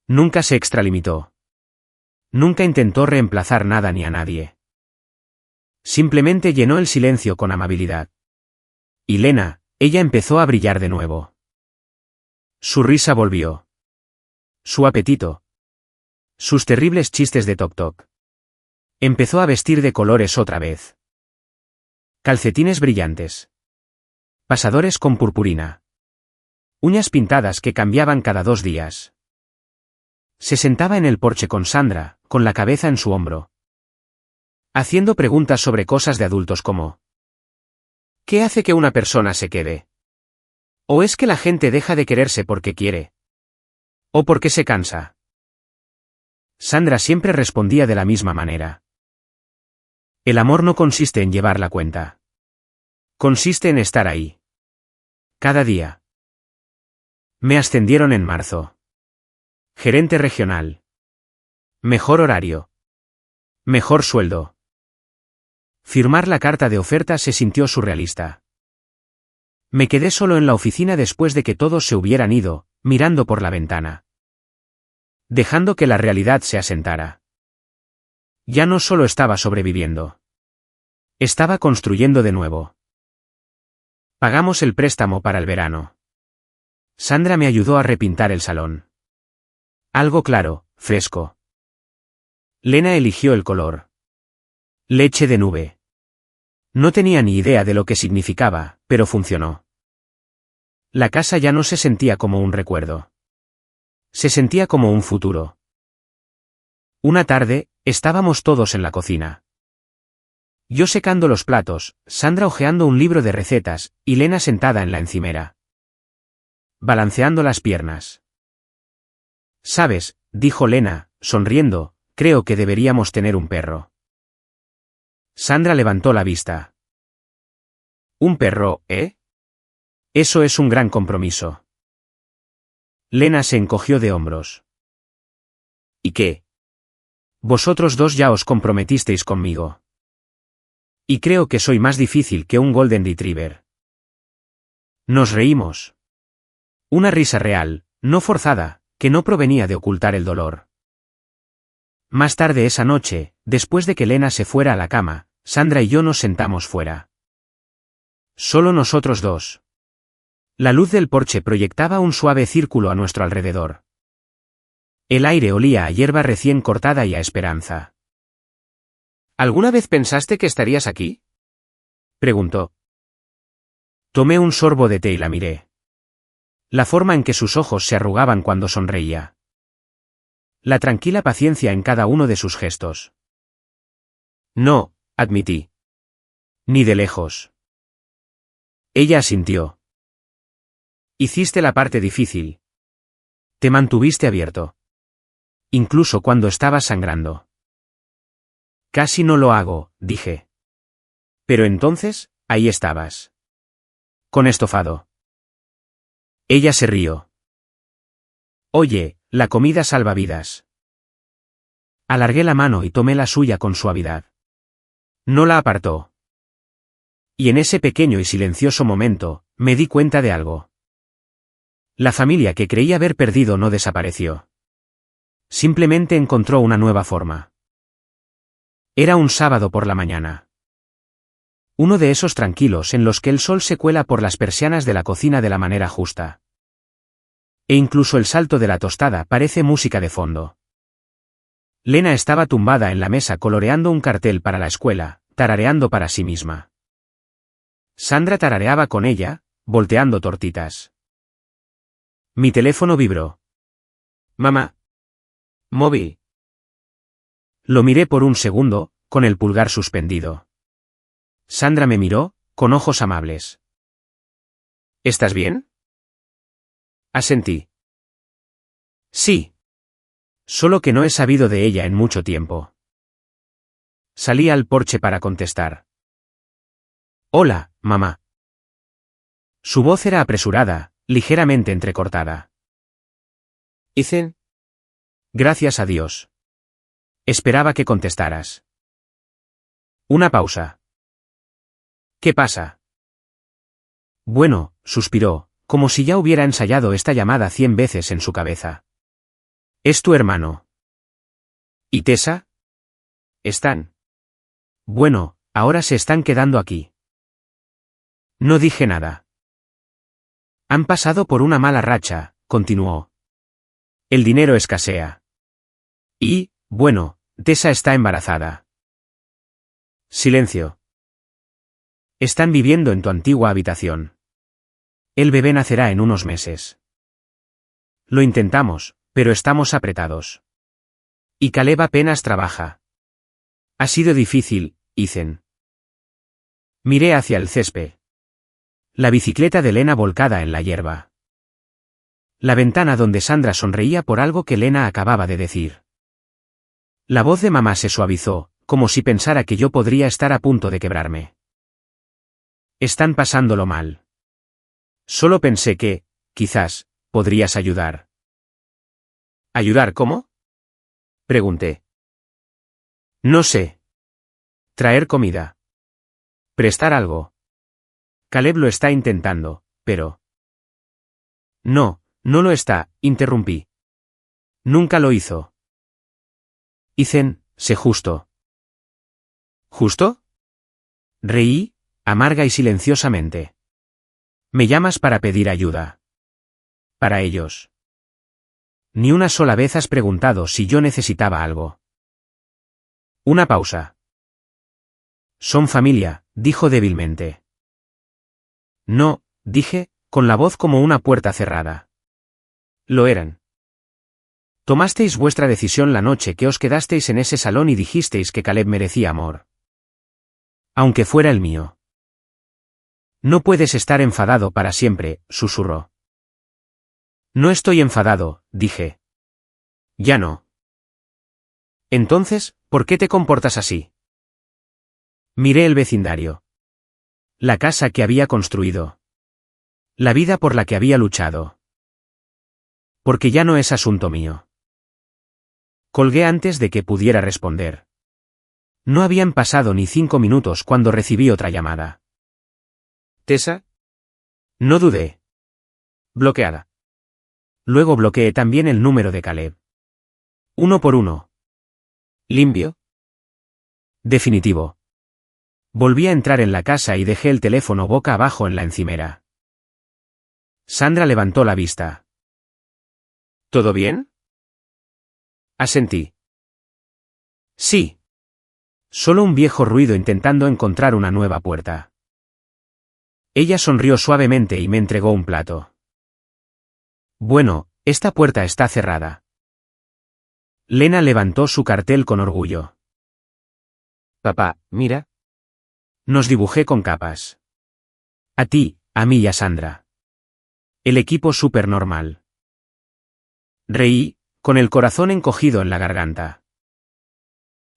Nunca se extralimitó. Nunca intentó reemplazar nada ni a nadie. Simplemente llenó el silencio con amabilidad. Y Lena, ella empezó a brillar de nuevo. Su risa volvió. Su apetito. Sus terribles chistes de toc-toc. Empezó a vestir de colores otra vez. Calcetines brillantes. Pasadores con purpurina. Uñas pintadas que cambiaban cada 2 días. Se sentaba en el porche con Sandra, con la cabeza en su hombro. Haciendo preguntas sobre cosas de adultos como: ¿qué hace que una persona se quede? ¿O es que la gente deja de quererse porque quiere? ¿O porque se cansa? Sandra siempre respondía de la misma manera. El amor no consiste en llevar la cuenta. Consiste en estar ahí. Cada día. Me ascendieron en marzo. Gerente regional. Mejor horario. Mejor sueldo. Firmar la carta de oferta se sintió surrealista. Me quedé solo en la oficina después de que todos se hubieran ido, mirando por la ventana. Dejando que la realidad se asentara. Ya no solo estaba sobreviviendo. Estaba construyendo de nuevo. Pagamos el préstamo para el verano. Sandra me ayudó a repintar el salón. Algo claro, fresco. Lena eligió el color. Leche de nube. No tenía ni idea de lo que significaba, pero funcionó. La casa ya no se sentía como un recuerdo. Se sentía como un futuro. Una tarde, estábamos todos en la cocina. Yo secando los platos, Sandra hojeando un libro de recetas, y Lena sentada en la encimera. Balanceando las piernas. «Sabes», dijo Lena, sonriendo, «creo que deberíamos tener un perro». Sandra levantó la vista. «¿Un perro, eh? Eso es un gran compromiso». Lena se encogió de hombros. «¿Y qué? Vosotros dos ya os comprometisteis conmigo. Y creo que soy más difícil que un Golden Retriever». Nos reímos. Una risa real, no forzada, que no provenía de ocultar el dolor. Más tarde esa noche, después de que Lena se fuera a la cama, Sandra y yo nos sentamos fuera. Solo nosotros dos. La luz del porche proyectaba un suave círculo a nuestro alrededor. El aire olía a hierba recién cortada y a esperanza. «¿Alguna vez pensaste que estarías aquí?», preguntó. Tomé un sorbo de té y la miré. La forma en que sus ojos se arrugaban cuando sonreía. La tranquila paciencia en cada uno de sus gestos. «No», admití. «Ni de lejos». Ella asintió. «Hiciste la parte difícil. Te mantuviste abierto. Incluso cuando estabas sangrando». «Casi no lo hago», dije. «Pero entonces, ahí estabas. Con estofado». Ella se rió. «Oye, la comida salva vidas». Alargué la mano y tomé la suya con suavidad. No la apartó. Y en ese pequeño y silencioso momento, me di cuenta de algo. La familia que creía haber perdido no desapareció. Simplemente encontró una nueva forma. Era un sábado por la mañana. Uno de esos tranquilos en los que el sol se cuela por las persianas de la cocina de la manera justa. E incluso el salto de la tostada parece música de fondo. Lena estaba tumbada en la mesa coloreando un cartel para la escuela, tarareando para sí misma. Sandra tarareaba con ella, volteando tortitas. Mi teléfono vibró. Mamá. Móvil. Lo miré por un segundo, con el pulgar suspendido. Sandra me miró, con ojos amables. ¿Estás bien? Asentí. Sí. Solo que no he sabido de ella en mucho tiempo. Salí al porche para contestar. Hola, mamá. Su voz era apresurada, ligeramente entrecortada. Ethan. Gracias a Dios. Esperaba que contestaras. Una pausa. ¿Qué pasa? Bueno, suspiró, como si ya hubiera ensayado esta llamada 100 veces en su cabeza. Es tu hermano. ¿Y Tessa? Están. Bueno, ahora se están quedando aquí. No dije nada. Han pasado por una mala racha, continuó. El dinero escasea. Y, bueno, Tessa está embarazada. Silencio. Están viviendo en tu antigua habitación. El bebé nacerá en unos meses. Lo intentamos, pero estamos apretados. Y Caleb apenas trabaja. Ha sido difícil, Ethan. Miré hacia el césped. La bicicleta de Lena volcada en la hierba. La ventana donde Sandra sonreía por algo que Lena acababa de decir. La voz de mamá se suavizó, como si pensara que yo podría estar a punto de quebrarme. Están pasándolo mal. Solo pensé que, quizás, podrías ayudar. ¿Ayudar cómo? Pregunté. No sé. Traer comida. Prestar algo. Caleb lo está intentando, pero... No, no lo está, interrumpí. Nunca lo hizo. Ethan, sé justo. ¿Justo? Reí, amarga y silenciosamente. Me llamas para pedir ayuda. Para ellos. Ni una sola vez has preguntado si yo necesitaba algo. Una pausa. Son familia, dijo débilmente. No, dije, con la voz como una puerta cerrada. Lo eran. Tomasteis vuestra decisión la noche que os quedasteis en ese salón y dijisteis que Caleb merecía amor. Aunque fuera el mío. No puedes estar enfadado para siempre, susurró. No estoy enfadado, dije. Ya no. Entonces, ¿por qué te comportas así? Miré el vecindario. La casa que había construido. La vida por la que había luchado. Porque ya no es asunto mío. Colgué antes de que pudiera responder. No habían pasado ni 5 minutos cuando recibí otra llamada. ¿Tessa? No dudé. Bloqueada. Luego bloqueé también el número de Caleb. 1 por 1. ¿Limpio? Definitivo. Volví a entrar en la casa y dejé el teléfono boca abajo en la encimera. Sandra levantó la vista. ¿Todo bien? Asentí. Sí. Solo un viejo ruido intentando encontrar una nueva puerta. Ella sonrió suavemente y me entregó un plato. Bueno, esta puerta está cerrada. Lena levantó su cartel con orgullo. Papá, mira. Nos dibujé con capas. A ti, a mí y a Sandra. El equipo supernormal. Reí, con el corazón encogido en la garganta.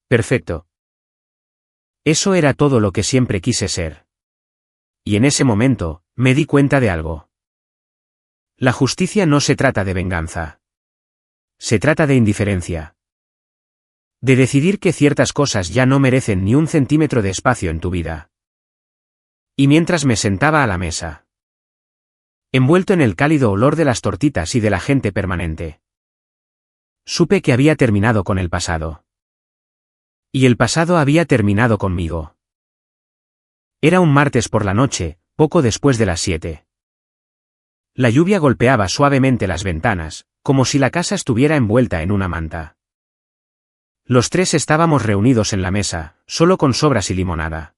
Perfecto. Eso era todo lo que siempre quise ser. Y en ese momento, me di cuenta de algo. La justicia no se trata de venganza. Se trata de indiferencia. De decidir que ciertas cosas ya no merecen ni un centímetro de espacio en tu vida. Y mientras me sentaba a la mesa, envuelto en el cálido olor de las tortitas y de la gente permanente, supe que había terminado con el pasado. Y el pasado había terminado conmigo. Era un martes por la noche, poco después de las 7. La lluvia golpeaba suavemente las ventanas, como si la casa estuviera envuelta en una manta. Los tres estábamos reunidos en la mesa, solo con sobras y limonada.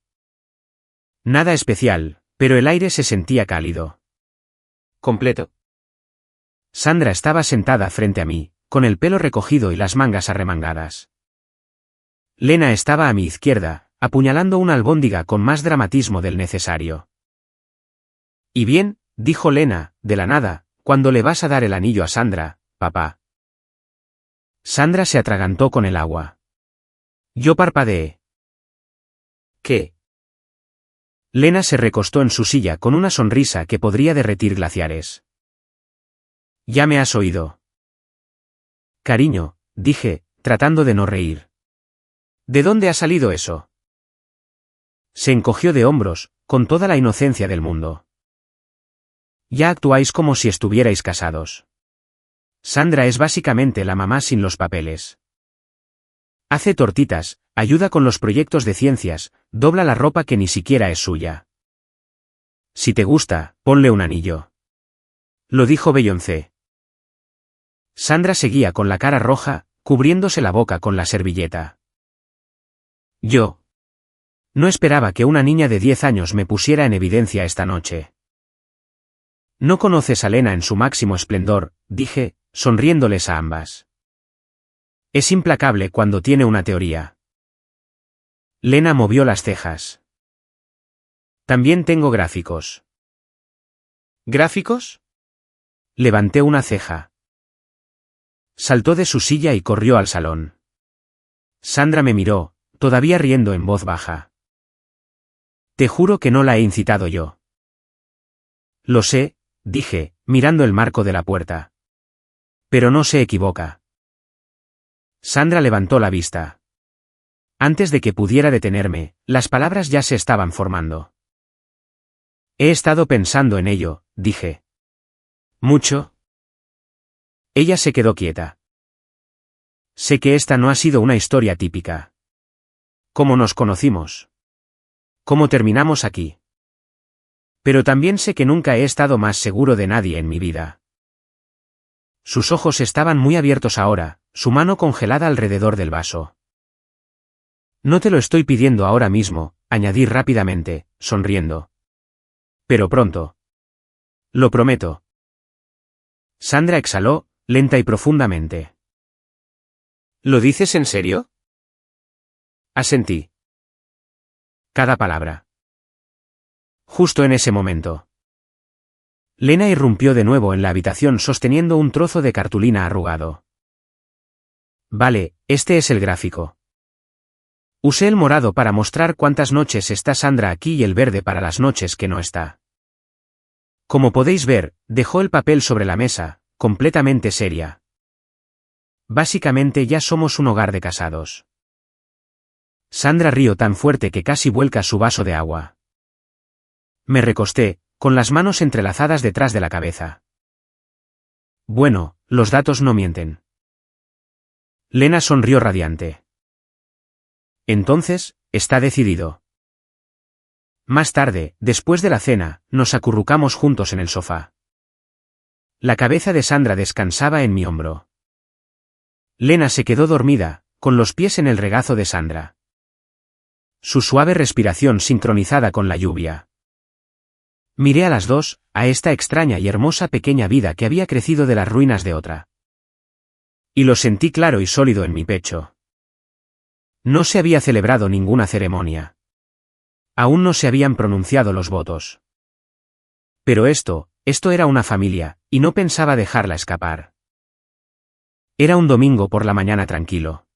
Nada especial, pero el aire se sentía cálido. Completo. Sandra estaba sentada frente a mí, con el pelo recogido y las mangas arremangadas. Lena estaba a mi izquierda, apuñalando una albóndiga con más dramatismo del necesario. «¿Y bien?», dijo Lena, de la nada, «¿cuándo le vas a dar el anillo a Sandra, papá?». Sandra se atragantó con el agua. Yo parpadeé. «¿Qué?». Lena se recostó en su silla con una sonrisa que podría derretir glaciares. «Ya me has oído». «Cariño», dije, tratando de no reír. «¿De dónde ha salido eso?». Se encogió de hombros, con toda la inocencia del mundo. «Ya actuáis como si estuvierais casados. Sandra es básicamente la mamá sin los papeles. Hace tortitas, ayuda con los proyectos de ciencias, dobla la ropa que ni siquiera es suya. Si te gusta, ponle un anillo». Lo dijo Beyoncé. Sandra seguía con la cara roja, cubriéndose la boca con la servilleta. Yo no esperaba que una niña de 10 años me pusiera en evidencia esta noche. «No conoces a Lena en su máximo esplendor», dije, sonriéndoles a ambas. «Es implacable cuando tiene una teoría». Lena movió las cejas. «También tengo gráficos». «¿Gráficos?». Levanté una ceja. Saltó de su silla y corrió al salón. Sandra me miró, todavía riendo en voz baja. «Te juro que no la he incitado yo». «Lo sé», dije, mirando el marco de la puerta. «Pero no se equivoca». Sandra levantó la vista. Antes de que pudiera detenerme, las palabras ya se estaban formando. «He estado pensando en ello», dije. «¿Mucho?». Ella se quedó quieta. «Sé que esta no ha sido una historia típica. ¿Cómo nos conocimos? ¿Cómo terminamos aquí? Pero también sé que nunca he estado más seguro de nadie en mi vida». Sus ojos estaban muy abiertos ahora, su mano congelada alrededor del vaso. «No te lo estoy pidiendo ahora mismo», añadí rápidamente, sonriendo. «Pero pronto. Lo prometo». Sandra exhaló, lenta y profundamente. «¿Lo dices en serio?». Asentí. Cada palabra. Justo en ese momento, Lena irrumpió de nuevo en la habitación sosteniendo un trozo de cartulina arrugado. «Vale, este es el gráfico. Usé el morado para mostrar cuántas noches está Sandra aquí y el verde para las noches que no está. Como podéis ver, dejó el papel sobre la mesa, completamente seria. Básicamente ya somos un hogar de casados». Sandra rió tan fuerte que casi vuelca su vaso de agua. Me recosté, con las manos entrelazadas detrás de la cabeza. «Bueno, los datos no mienten». Lena sonrió radiante. «Entonces, está decidido». Más tarde, después de la cena, nos acurrucamos juntos en el sofá. La cabeza de Sandra descansaba en mi hombro. Lena se quedó dormida, con los pies en el regazo de Sandra. Su suave respiración sincronizada con la lluvia. Miré a las dos, a esta extraña y hermosa pequeña vida que había crecido de las ruinas de otra. Y lo sentí claro y sólido en mi pecho. No se había celebrado ninguna ceremonia. Aún no se habían pronunciado los votos. Pero esto era una familia, y no pensaba dejarla escapar. Era un domingo por la mañana tranquilo.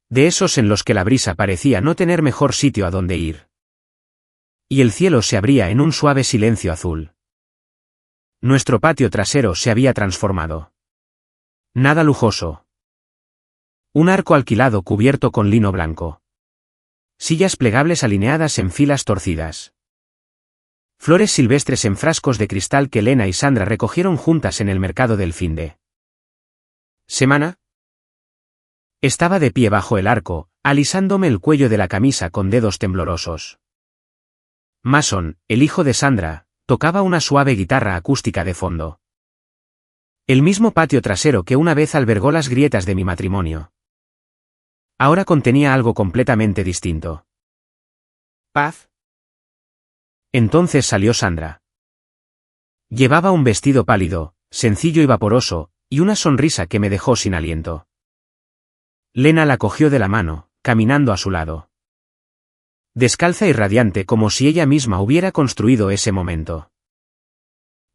De esos en los que la brisa parecía no tener mejor sitio a donde ir. Y el cielo se abría en un suave silencio azul. Nuestro patio trasero se había transformado. Nada lujoso. Un arco alquilado cubierto con lino blanco. Sillas plegables alineadas en filas torcidas. Flores silvestres en frascos de cristal que Lena y Sandra recogieron juntas en el mercado del fin de semana. Estaba de pie bajo el arco, alisándome el cuello de la camisa con dedos temblorosos. Mason, el hijo de Sandra, tocaba una suave guitarra acústica de fondo. El mismo patio trasero que una vez albergó las grietas de mi matrimonio. Ahora contenía algo completamente distinto. ¿Paz? Entonces salió Sandra. Llevaba un vestido pálido, sencillo y vaporoso, y una sonrisa que me dejó sin aliento. Lena la cogió de la mano, caminando a su lado. Descalza y radiante como si ella misma hubiera construido ese momento.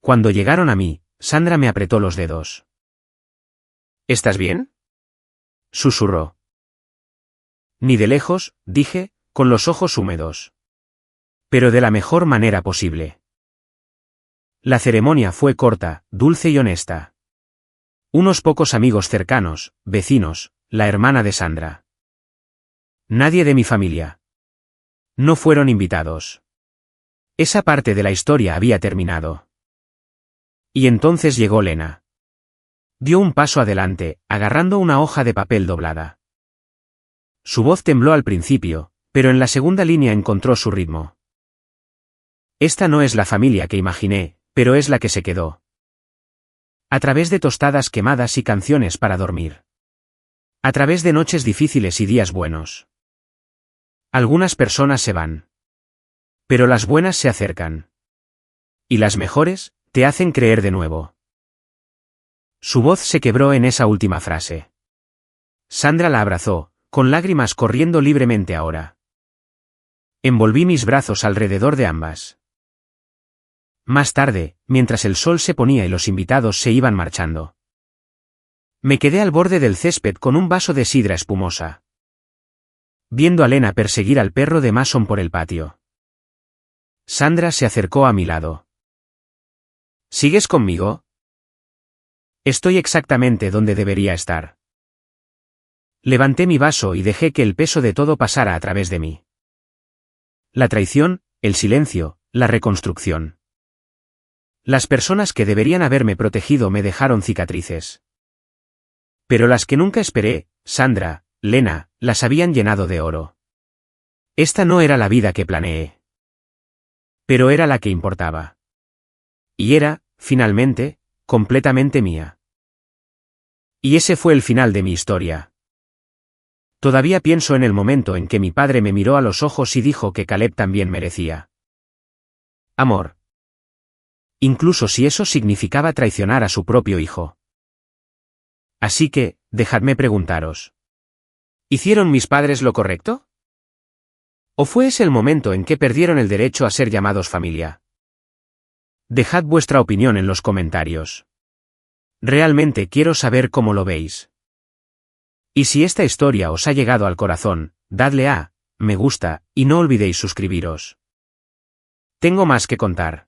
Cuando llegaron a mí, Sandra me apretó los dedos. ¿Estás bien?, susurró. Ni de lejos, dije, con los ojos húmedos. Pero de la mejor manera posible. La ceremonia fue corta, dulce y honesta. Unos pocos amigos cercanos, vecinos, la hermana de Sandra. Nadie de mi familia. No fueron invitados. Esa parte de la historia había terminado. Y entonces llegó Lena. Dio un paso adelante, agarrando una hoja de papel doblada. Su voz tembló al principio, pero en la segunda línea encontró su ritmo. Esta no es la familia que imaginé, pero es la que se quedó. A través de tostadas quemadas y canciones para dormir. A través de noches difíciles y días buenos. Algunas personas se van. Pero las buenas se acercan. Y las mejores, te hacen creer de nuevo. Su voz se quebró en esa última frase. Sandra la abrazó, con lágrimas corriendo libremente ahora. Envolví mis brazos alrededor de ambas. Más tarde, mientras el sol se ponía y los invitados se iban marchando. Me quedé al borde del césped con un vaso de sidra espumosa. Viendo a Lena perseguir al perro de Mason por el patio. Sandra se acercó a mi lado. ¿Sigues conmigo? Estoy exactamente donde debería estar. Levanté mi vaso y dejé que el peso de todo pasara a través de mí. La traición, el silencio, la reconstrucción. Las personas que deberían haberme protegido me dejaron cicatrices. Pero las que nunca esperé, Sandra, Lena, las habían llenado de oro. Esta no era la vida que planeé. Pero era la que importaba. Y era, finalmente, completamente mía. Y ese fue el final de mi historia. Todavía pienso en el momento en que mi padre me miró a los ojos y dijo que Caleb también merecía amor. Incluso si eso significaba traicionar a su propio hijo. Así que, dejadme preguntaros. ¿Hicieron mis padres lo correcto? ¿O fue ese el momento en que perdieron el derecho a ser llamados familia? Dejad vuestra opinión en los comentarios. Realmente quiero saber cómo lo veis. Y si esta historia os ha llegado al corazón, dadle a me gusta, y no olvidéis suscribiros. Tengo más que contar.